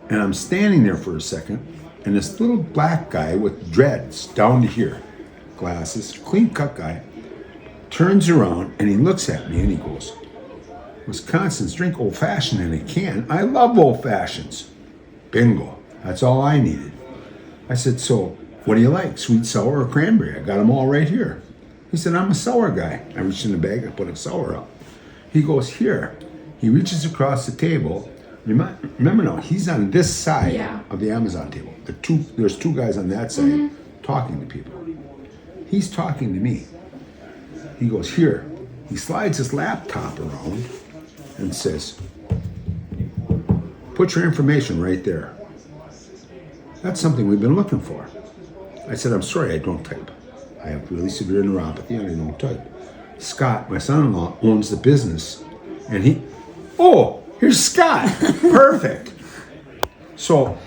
And I'm standing there for a second, and this little black guy with dreads down to here, glasses, clean cut guy, turns around and he looks at me and he goes, Wisconsin's drink old fashioned in a can. I love old fashions. Bingo. That's all I needed. I said, so what do you like? Sweet, sour, or cranberry? I got them all right here. He said, I'm a sour guy. I reached in the bag, I put a sour up. He goes, here. He reaches across the table. Remember now, he's on this side of the Amazon table. There's two guys on that side talking to people. He's talking to me. He goes, here. He slides his laptop around and says, put your information right there. That's something we've been looking for. I said, I'm sorry, I don't type. I have really severe neuropathy and I don't type. Scott, my son-in-law, owns the business. And here's Scott. Perfect. So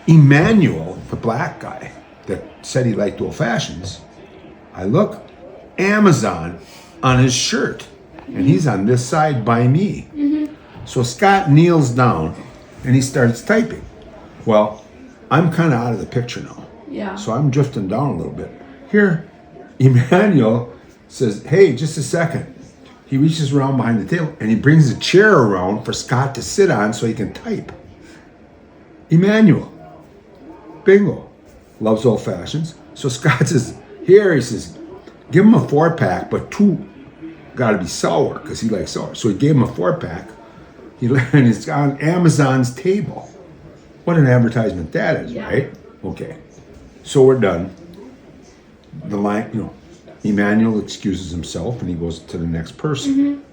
Emmanuel, the black guy that said he liked old fashions, I look, Amazon on his shirt. And he's on this side by me. Mm-hmm. So Scott kneels down and he starts typing. Well, I'm kind of out of the picture now. Yeah. So I'm drifting down a little bit. Here, Emmanuel says, hey, just a second. He reaches around behind the table and he brings a chair around for Scott to sit on so he can type. Emmanuel, bingo, loves old fashions. So Scott says, here, he says, give him a 4-pack, but 2 got to be sour because he likes sour. So he gave him a 4-pack. And it's on Amazon's table. What an advertisement that is, right? Okay. So we're done. The line, Emmanuel excuses himself and he goes to the next person.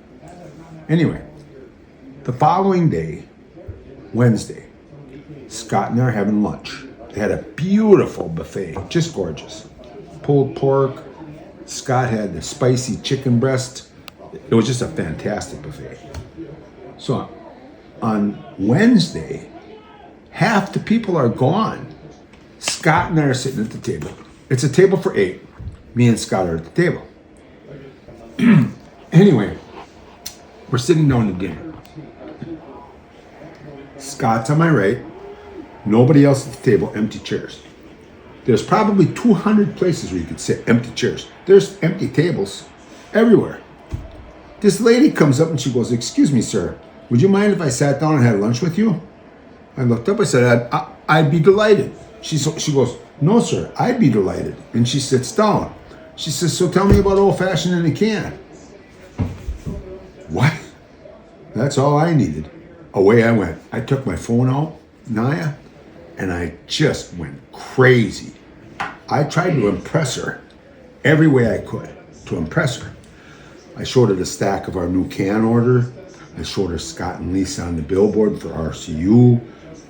Anyway, the following day, Wednesday, Scott and I are having lunch. They had a beautiful buffet, just gorgeous. Pulled pork. Scott had the spicy chicken breast. It was just a fantastic buffet. So on Wednesday, half the people are gone. Scott and I are sitting at the table. It's a table for 8. Me and Scott are at the table. Anyway, we're sitting down to dinner. Scott's on my right. Nobody else at the table, empty chairs. There's probably 200 places where you could sit, empty chairs. There's empty tables everywhere. This lady comes up and she goes, excuse me, sir, would you mind if I sat down and had lunch with you? I looked up, I said, I'd be delighted. She goes, no, sir, I'd be delighted. And she sits down. She says, so tell me about old fashioned in a can. What? That's all I needed. Away I went. I took my phone out, Naya, and I just went crazy. I tried to impress her every way I could to impress her. I showed her the stack of our new can order. I showed her Scott and Lisa on the billboard for RCU.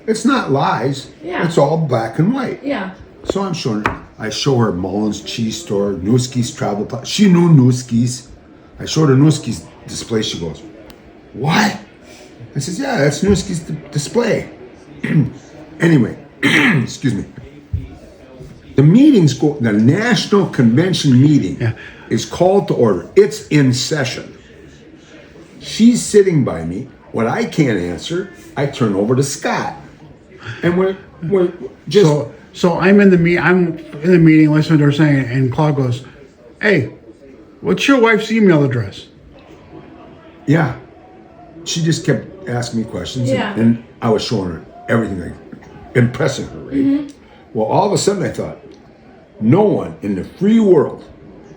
It's not lies. Yeah. It's all black and white. Yeah. So I'm showing her. I show her Mullen's Cheese Store, Newski's Travel Plaza. She knew Newski's. I showed her Newski's display. She goes, what? I says, yeah, that's Newski's display. Anyway, excuse me. The the National Convention meeting is called to order. It's in session. She's sitting by me. What I can't answer, I turn over to Scott. And we're just... So I'm in the meeting listening to her saying, and Claude goes, hey, what's your wife's email address? Yeah. She just kept asking me questions. Yeah. And I was showing her everything, impressing her, right? Mm-hmm. Well, all of a sudden I thought, no one in the free world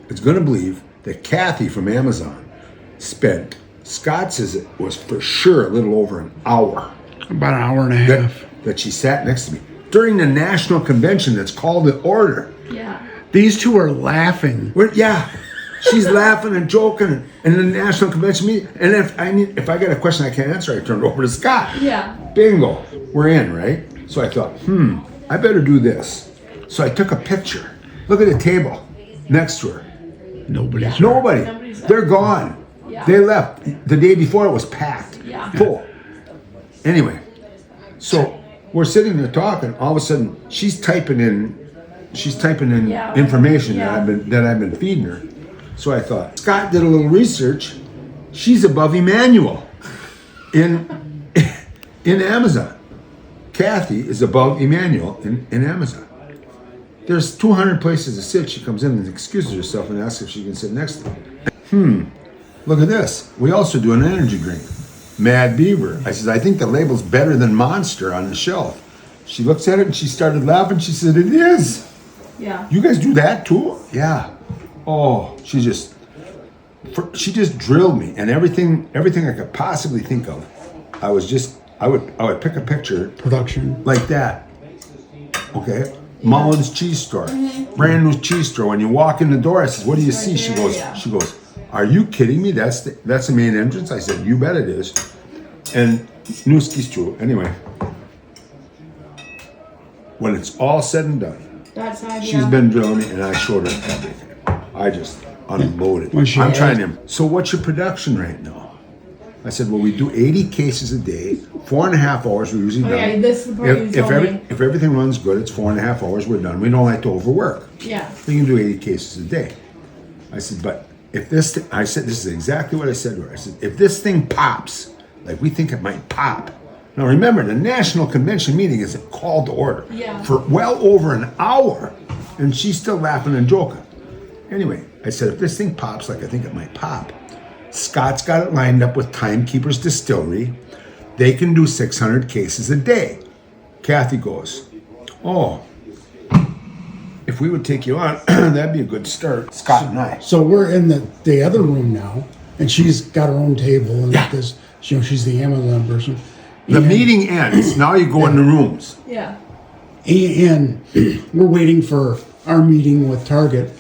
is going to believe that Kathy from Amazon spent, Scott says it was for sure a little over an hour. About an hour and a half. That she sat next to me during the national convention that's called to order. Yeah. These two are laughing. She's laughing and joking in the national convention meeting. And if I got a question I can't answer, I turn it over to Scott. Yeah. Bingo. We're in, right? So I thought, I better do this. So I took a picture. Look at the table next to her. Nobody. They're gone. Yeah. They left. The day before it was packed. Yeah. Full. Anyway, so we're sitting there talking. All of a sudden, she's typing in information that I've been feeding her. So I thought, Scott did a little research. She's above Emmanuel in Amazon. Kathy is above Emmanuel in Amazon. There's 200 places to sit. She comes in and excuses herself and asks if she can sit next to me. Look at this. We also do an energy drink. Mad Beaver. I said, I think the label's better than Monster on the shelf. She looks at it and she started laughing. She said, it is. Yeah. You guys do that too? Yeah. Oh, she just drilled me, and everything I could possibly think of. I would pick a picture Production. like that. Okay. Mullen's cheese store, brand new cheese store. When you walk in the door, I says, "What do you see?" She goes, "Are you kidding me? That's the main entrance." I said, "You bet it is." And Newski's true. Anyway, when it's all said and done, That side, she's been drilling me, and I showed her everything. I just unloaded. When she I'm had- trying to. So what's your production right now? I said, well, we do 80 cases a day, 4.5 hours. We're usually done. Okay, this is the part you told me. If everything runs good, it's 4.5 hours. We're done. We don't like to overwork. Yeah. We can do 80 cases a day. I said, but if this, I said, this is exactly what I said to her. I said, if this thing pops, like we think it might pop. Now remember, the national convention meeting is called to order for well over an hour, and she's still laughing and joking. Anyway, I said, if this thing pops like I think it might pop, Scott's got it lined up with Timekeeper's Distillery. They can do 600 cases a day. Kathy goes, oh, if we would take you on, that'd be a good start. Scott and I. So we're in the other room now, and she's got her own table, and because she's the Amazon person. The meeting ends. Now you go in the rooms. Yeah. And we're waiting for our meeting with Target,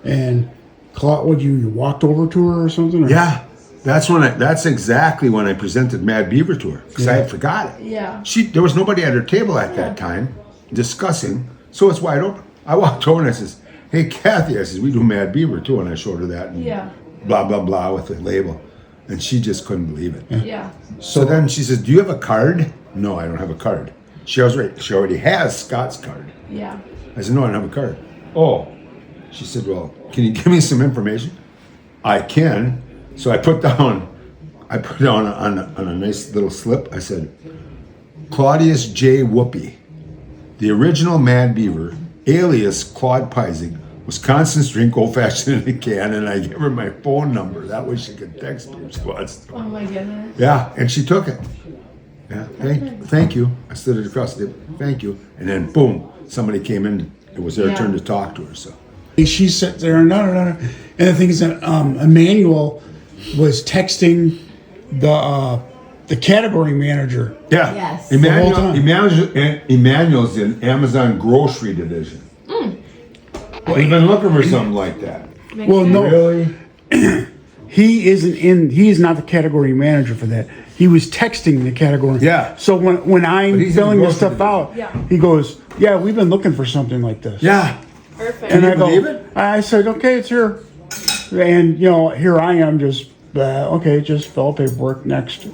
and Claude, what you walked over to her or something? Or? Yeah, that's exactly when I presented Mad Beaver to her because I had forgot it. Yeah. There was nobody at her table at that time discussing, so it's wide open. I walked over and I says, "Hey, Kathy," I says, "we do Mad Beaver too," and I showed her that and blah blah blah with the label, and she just couldn't believe it. Yeah. So then she says, "Do you have a card?" "No, I don't have a card." She already has Scott's card. Yeah. I said, "No, I don't have a card." "Oh." She said, "Well, can you give me some information?" "I can." So I put down on a nice little slip, I said, Claudius J. Whoopi, the original Mad Beaver, alias Claude Peisig, Wisconsin's drink old-fashioned in a can, and I gave her my phone number. That way she could text me if she wants to. Oh my goodness. Yeah, and she took it. Yeah, thank you. I stood it across the table. Thank you. And then, boom, somebody came in. It was their turn to talk to her, so. She sat there, no. And the thing is that Emmanuel was texting the category manager. Yeah. Yes. Emmanuel's in Amazon grocery division. We've been looking for something like that. Well, no, Really? he's not the category manager for that. He was texting the category. Yeah. So when I'm he's in filling this grocery stuff out, division. he goes, yeah, we've been looking for something like this. Yeah. Perfect. And Can I you go, believe it? I said, okay, it's here. And, here I am just, okay, just fill out paperwork next.